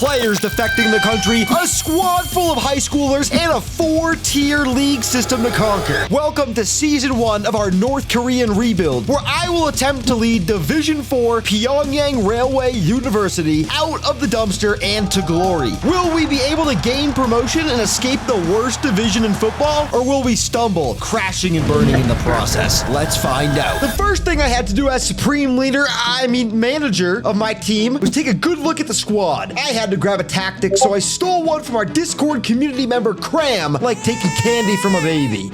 players defecting the country, a squad full of high schoolers, and a 4-tier league system to conquer. Welcome to Season 1 of our North Korean rebuild, where I will attempt to lead Division 4 Pyongyang Railway University out of the dumpster and to glory. Will we be able to gain promotion and escape the worst division in football, or will we stumble, crashing and burning in the process? Let's find out. The first thing I had to do as supreme leader, manager of my team, was take a good look at the squad. I had to grab a tactic, so I stole one from our Discord community member Cram, like taking candy from a baby.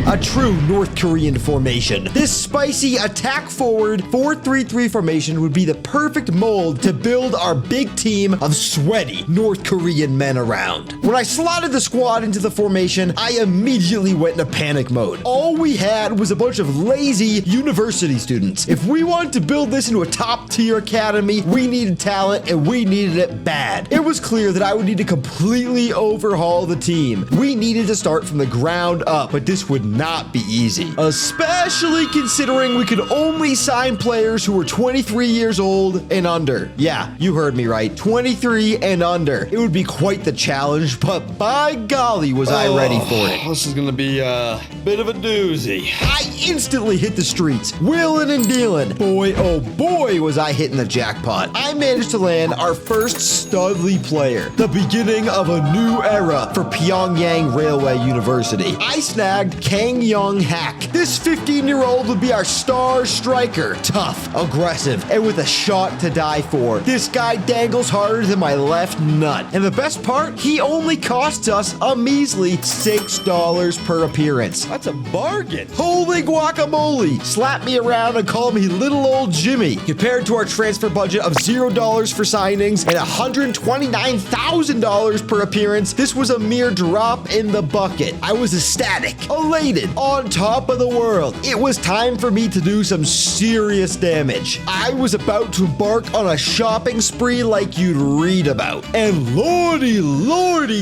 A true North Korean formation. This spicy attack forward 4-3-3 formation would be the perfect mold to build our big team of sweaty North Korean men around. When I slotted the squad into the formation, I immediately went into panic mode. All we had was a bunch of lazy university students. If we wanted to build this into a top-tier academy, we needed talent and we needed it bad. It was clear that I would need to completely overhaul the team. We needed to start from the ground up, but this would not be easy, especially considering we could only sign players who were 23 years old and under. Yeah, you heard me right, 23 and under. It would be quite the challenge, but by golly was I ready for it. This is gonna be a bit of a doozy. I instantly hit the streets, wheeling and dealing. Boy, oh boy, was I hitting the jackpot. I managed to land our first studly player, the beginning of a new era for Pyongyang Railway University. I snagged Kang Young Hack. This 15-year-old would be our star striker. Tough, aggressive, and with a shot to die for. This guy dangles harder than my left nut. And the best part, he only costs us a measly $6 per appearance. That's a bargain. Holy guacamole! Slap me around and call me little old Jimmy. Compared to our transfer budget of $0 for signings and $129,000 per appearance, this was a mere drop in the bucket. I was ecstatic, elated, on top of the world. It was time for me to do some serious damage. I was about to embark on a shopping spree like you'd read about. And lordy,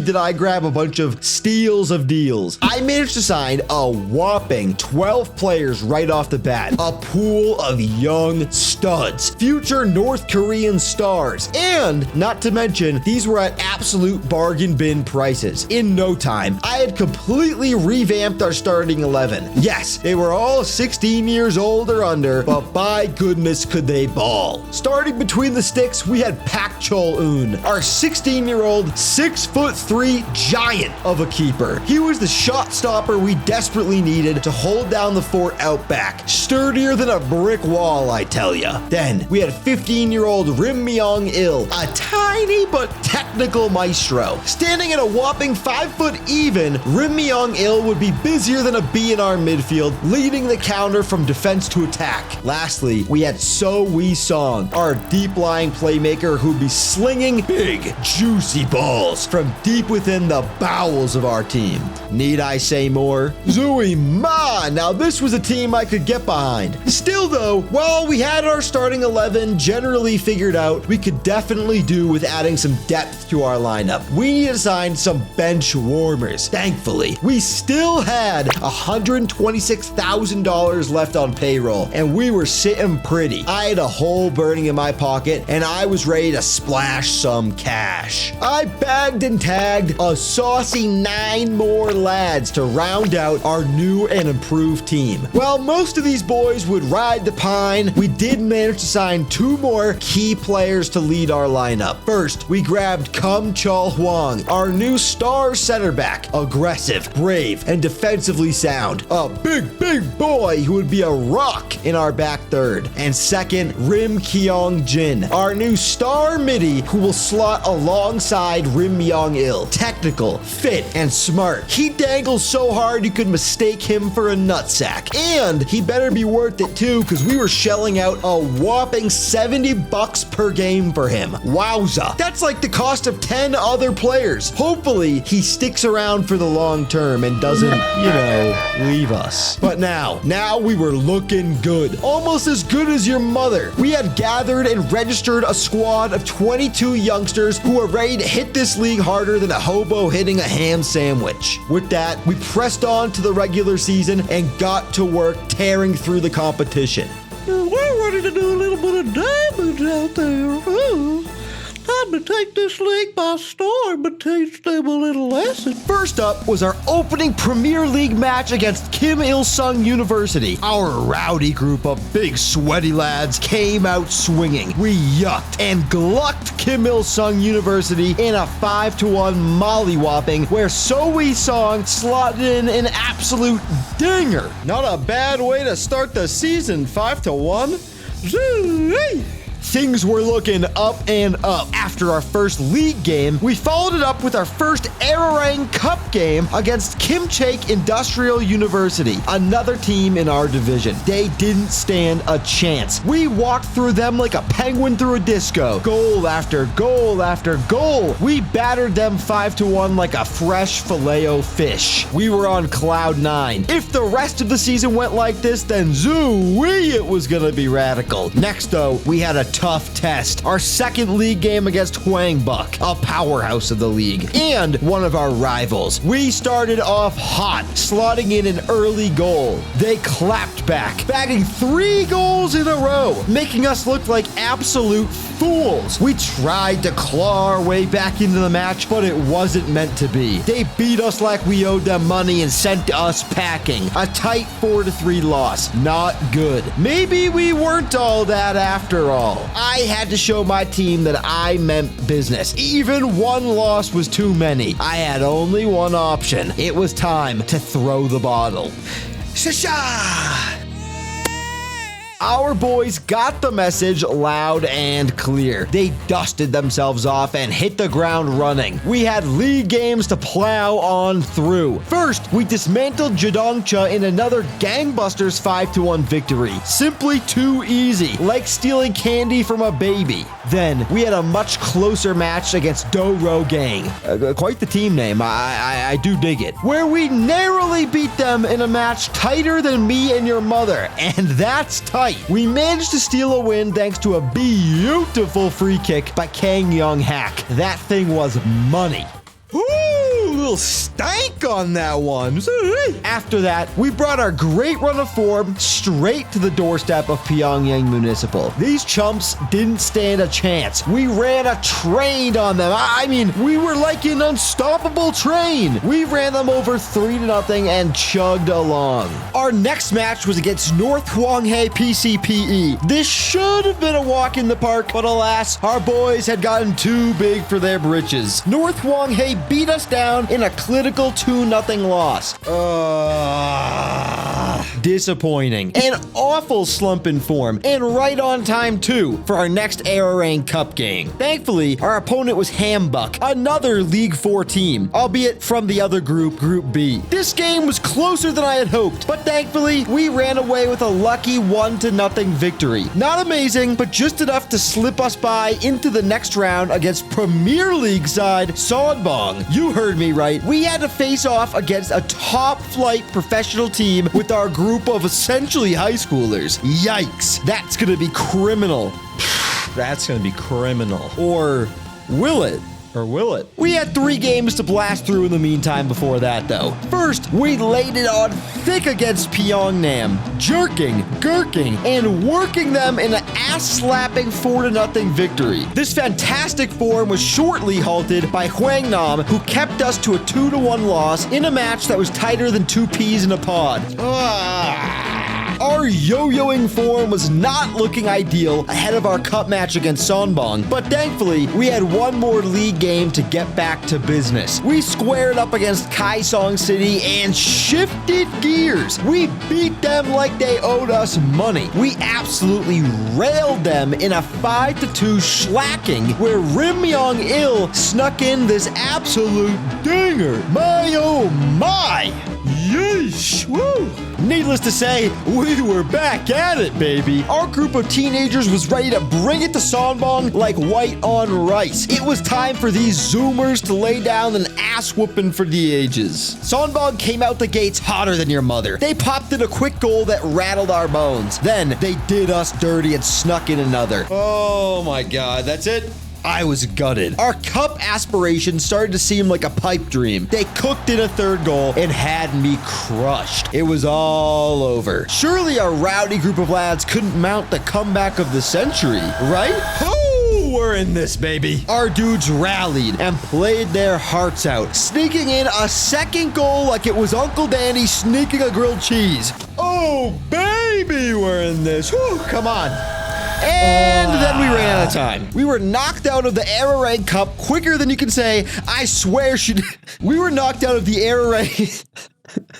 did I grab a bunch of steals of deals. I managed to sign a whopping 12 players right off the bat. A pool of young studs, future North Korean stars, and not to mention, these were at absolute bargain bin prices. In no time, I had completely revamped our starting 11. Yes, they were all 16 years old or under, but by goodness could they ball. Starting between the sticks, we had Pak Chol-eun, our 16-year-old, 6'3" giant of a keeper. He was the shot stopper we desperately needed to hold down the fort out back. Sturdier than a brick wall, I tell ya. Then, we had 15-year-old Rim Myong-il, a tiny but technical maestro. Standing at a whopping 5 foot even, Rim Myong-il would be busier than a bee in our midfield, leading the counter from defense to attack. Lastly, we had So Wee Song, our deep-lying playmaker who'd be slinging big, juicy balls from deep within the bowels of our team. Need I say more? Zooey Ma! Now this was a team I could get behind. Still though, while we had our starting 11 generally figured out, we could definitely do with adding some depth to our lineup. We needed to sign some bench warmers. Thankfully, we still had $126,000 left on payroll, and we were sitting pretty. I had a hole burning in my pocket, and I was ready to splash some cash. I bagged and tagged a saucy 9 more lads to round out our new and improved team. While most of these boys would ride the pine, we did manage to sign 2 more key players to lead our lineup. First, we grabbed Kum Chol Hwang, our new star center back, aggressive, brave, and defensively sound. A big boy who would be a rock in our back third. And second, Rim Kyong Jin, our new star midi who will slot alongside Rim Myong-il. Technical, fit, and smart. He dangles so hard you could mistake him for a nutsack. And he better be worth it too, because we were shelling out a whopping $70 per game for him. Wowza. That's like the cost of 10 other players. Hopefully, he sticks around for the long term and doesn't, leave us. But now we were looking good. Almost as good as your mother. We had gathered and registered a squad of 22 youngsters who were ready to hit this league harder than a hobo hitting a ham sandwich. With that, we pressed on to the regular season and got to work tearing through the competition. We're ready to do a little bit of damage out there. to take this league by storm, but teach them a little lesson. First up was our opening Premier League match against Kim Il-sung University. Our rowdy group of big sweaty lads came out swinging. We yucked and glucked Kim Il-sung University in a 5-1 mollywhopping where So Wee Song slotted in an absolute dinger. Not a bad way to start the season, 5-1. Things were looking up and up. After our first league game, we followed it up with our first Aang Cup game against Kimchake Industrial University, another team in our division. They didn't stand a chance. We walked through them like a penguin through a disco. Goal after goal after goal. We battered them 5-1 like a fresh filet-o fish. We were on cloud 9. If the rest of the season went like this, then zoo-wee, it was gonna be radical. Next, though, we had a tough test. Our second league game against Hwangbuk, a powerhouse of the league, and one of our rivals. We started off hot, slotting in an early goal. They clapped back, bagging 3 goals in a row, making us look like absolute fools. We tried to claw our way back into the match, but it wasn't meant to be. They beat us like we owed them money and sent us packing. A tight 4-3 loss. Not good. Maybe we weren't all that after all. I had to show my team that I meant business. Even one loss was too many. I had only one option. It was time to throw the bottle. Shasha! Our boys got the message loud and clear. They dusted themselves off and hit the ground running. We had league games to plow on through. First, we dismantled Jadongcha in another gangbusters 5-1 victory. Simply too easy, like stealing candy from a baby. Then, we had a much closer match against Do-Ro Gang. Quite the team name, I do dig it. Where we narrowly beat them in a match tighter than me and your mother. And that's tight. We managed to steal a win thanks to a beautiful free kick by Kang Young-hak. That thing was money. Ooh, little stank on that one. After that, we brought our great run of form straight to the doorstep of Pyongyang Municipal. These chumps didn't stand a chance. We ran a train on them. I mean, we were like an unstoppable train. We ran them over 3-0 and chugged along. Our next match was against North Hwanghae PCPE. This should have been a walk in the park, but alas, our boys had gotten too big for their britches. North Hwanghae beat us down in a clinical 2-0 loss. Disappointing. An awful slump in form, and right on time too, for our next Aang Cup game. Thankfully, our opponent was Hambuk, another League 4 team, albeit from the other group, Group B. This game was closer than I had hoped, but thankfully, we ran away with a lucky 1-0 victory. Not amazing, but just enough to slip us by into the next round against Premier League side Sonbong. You heard me right. We had to face off against a top-flight professional team with our group of essentially high schoolers. Yikes. That's gonna be criminal. That's gonna be criminal. Or will it? Or will it? We had 3 games to blast through in the meantime before that, though. First, we laid it on thick against Pyongnam, jerking, gurking, and working them in an ass-slapping 4-0 victory. This fantastic form was shortly halted by Hwangnam, who kept us to a 2-1 loss in a match that was tighter than 2 peas in a pod. Our yo-yoing form was not looking ideal ahead of our cup match against Sonbong, but thankfully, we had one more league game to get back to business. We squared up against Kaesong City and shifted gears. We beat them like they owed us money. We absolutely railed them in a 5-2 schlacking where Rim Myong-il snuck in this absolute dinger. My oh my! Yeesh! Woo! Needless to say, we were back at it, baby. Our group of teenagers was ready to bring it to Sonbong like white on rice. It was time for these Zoomers to lay down an ass whooping for the ages. Sonbong came out the gates hotter than your mother. They popped in a quick goal that rattled our bones. Then they did us dirty and snuck in another. Oh my god, that's it? I was gutted. Our cup aspirations started to seem like a pipe dream. They cooked in a 3rd goal and had me crushed. It was all over. Surely our rowdy group of lads couldn't mount the comeback of the century, right? Oh, we're in this, baby. Our dudes rallied and played their hearts out, sneaking in a second goal like it was Uncle Danny sneaking a grilled cheese. Oh, baby, we're in this. Whew, come on. And then we ran out of time. We were knocked out of the Aang Cup quicker than you can say, I swear she... We were knocked out of the Aang...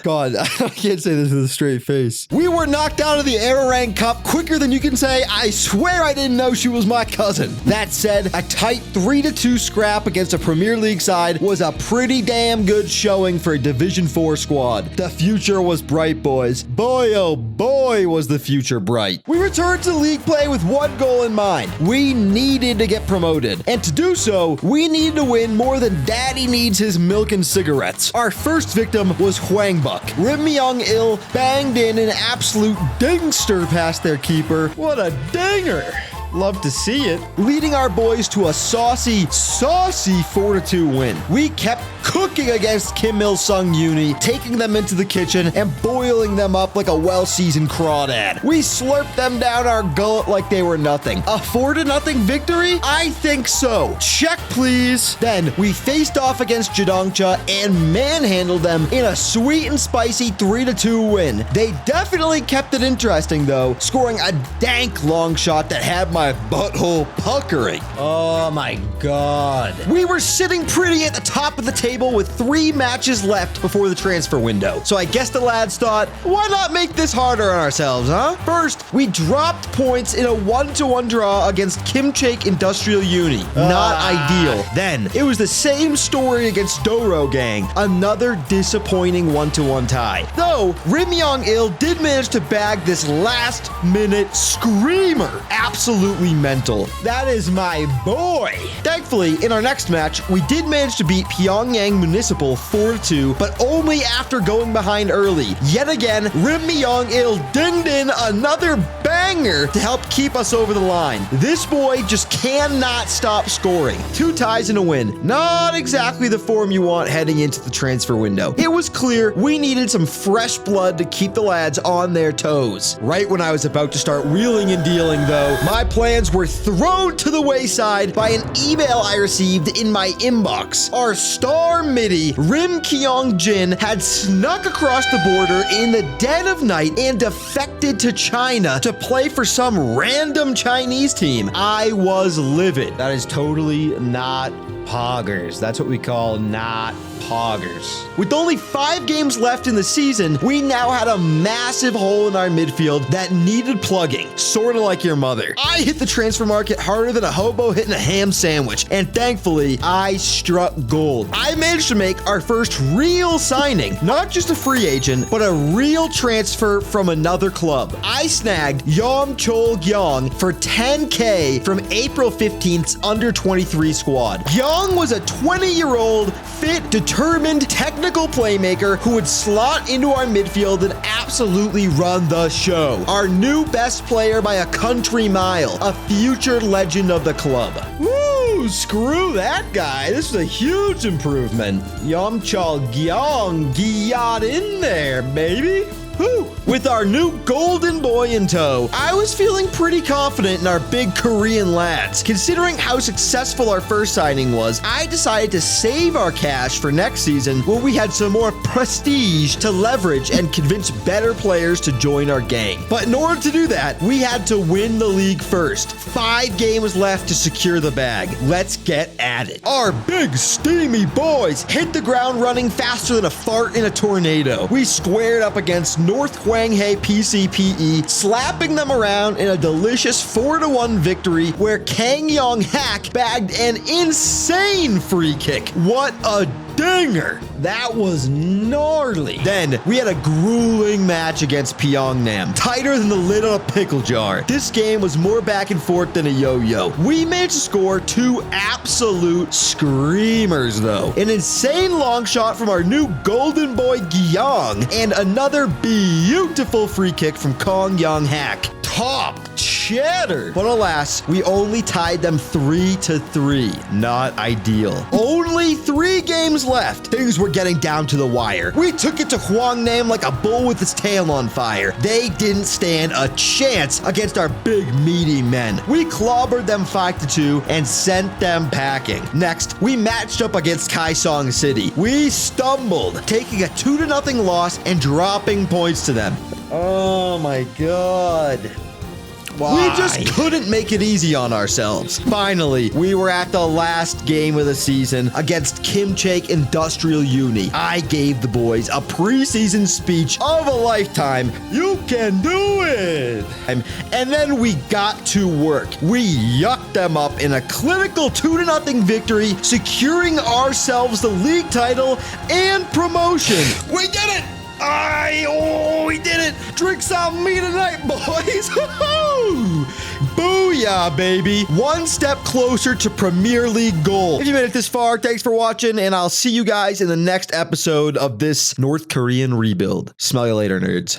God, I can't say this with a straight face. We were knocked out of the Aang Cup quicker than you can say, I swear I didn't know she was my cousin. That said, a tight 3-2 scrap against a Premier League side was a pretty damn good showing for a Division 4 squad. The future was bright, boys. Boy, oh boy, was the future bright. We returned to league play with one goal in mind. We needed to get promoted. And to do so, we needed to win more than daddy needs his milk and cigarettes. Our first victim was Hwang-buk. Rim Myung-il banged in an absolute dingster past their keeper. What a dinger. Love to see it. Leading our boys to a saucy 4-2 win. We kept cooking against Kim Il-sung Uni, taking them into the kitchen and boiling them up like a well-seasoned crawdad. We slurped them down our gullet like they were nothing. A 4-0 victory? I think so. Check, please. Then we faced off against Jadongcha and manhandled them in a sweet and spicy 3-2 win. They definitely kept it interesting though, scoring a dank long shot that had my butthole puckering. Oh my God. We were sitting pretty at the top of the table with 3 matches left before the transfer window. So I guess the lads thought, why not make this harder on ourselves, huh? First, we dropped points in a 1-1 draw against Kimchake Industrial Uni. Not ideal. Then, it was the same story against Doro Gang. Another disappointing 1-1 tie. Though, Rim Myung-il did manage to bag this last-minute screamer. Absolutely mental. That is my boy. Thankfully, in our next match, we did manage to beat Pyongyang Municipal 4-2, but only after going behind early. Yet again, Rim Myung-il dinged in another banger to help keep us over the line. This boy just cannot stop scoring. 2 ties and a win. Not exactly the form you want heading into the transfer window. It was clear we needed some fresh blood to keep the lads on their toes. Right when I was about to start wheeling and dealing, though, my plans were thrown to the wayside by an email I received in my inbox. Our star midi, Rim Kyung-jin, had snuck across the border in the dead of night and defected to China to play for some random Chinese team. I was livid. That is totally not poggers. That's what we call not poggers. With only 5 games left in the season, we now had a massive hole in our midfield that needed plugging, sort of like your mother. I hit the transfer market harder than a hobo hitting a ham sandwich, and thankfully, I struck gold. I managed to make our first real signing, not just a free agent, but a real transfer from another club. I snagged Yom Chol Gyong for 10K from April 15th's under-23 squad. Gyong was a 20-year-old, fit, determined, technical playmaker who would slot into our midfield and absolutely run the show. Our new best player by a country mile, a future legend of the club. Woo, screw that guy. This is a huge improvement. Yom Chol Gyong got in there, baby. Whew. With our new golden boy in tow, I was feeling pretty confident in our big Korean lads. Considering how successful our first signing was, I decided to save our cash for next season where we had some more prestige to leverage and convince better players to join our gang. But in order to do that, we had to win the league first. 5 games left to secure the bag. Let's get at it. Our big steamy boys hit the ground running faster than a fart in a tornado. We squared up against North Hwanghae PCPE, slapping them around in a delicious 4-1 victory where Kang Yong-hak bagged an insane free kick. What a dinger. That was gnarly. Then we had a grueling match against Pyongnam, tighter than the lid on a pickle jar. This game was more back and forth than a yo-yo. We managed to score 2 absolute screamers though. An insane long shot from our new golden boy Gyong and another beautiful free kick from Kang Yong-hak. Top shattered. But alas, we only tied them 3-3. Not ideal. Only 3 games left. Things were getting down to the wire. We took it to Hwangnam like a bull with its tail on fire. They didn't stand a chance against our big, meaty men. We clobbered them 5-2 and sent them packing. Next, we matched up against Kaesong City. We stumbled, taking a 2-0 loss and dropping points to them. Oh my god. Why? We just couldn't make it easy on ourselves. Finally, we were at the last game of the season against Kimchake Industrial Uni. I gave the boys a preseason speech of a lifetime. You can do it! And then we got to work. We yucked them up in a clinical 2-0 victory, securing ourselves the league title and promotion. We did it! We did it! Drinks on me tonight, boys! Booyah, baby! One step closer to Premier League goal. If you made it this far, thanks for watching, and I'll see you guys in the next episode of this North Korean rebuild. Smell you later, nerds.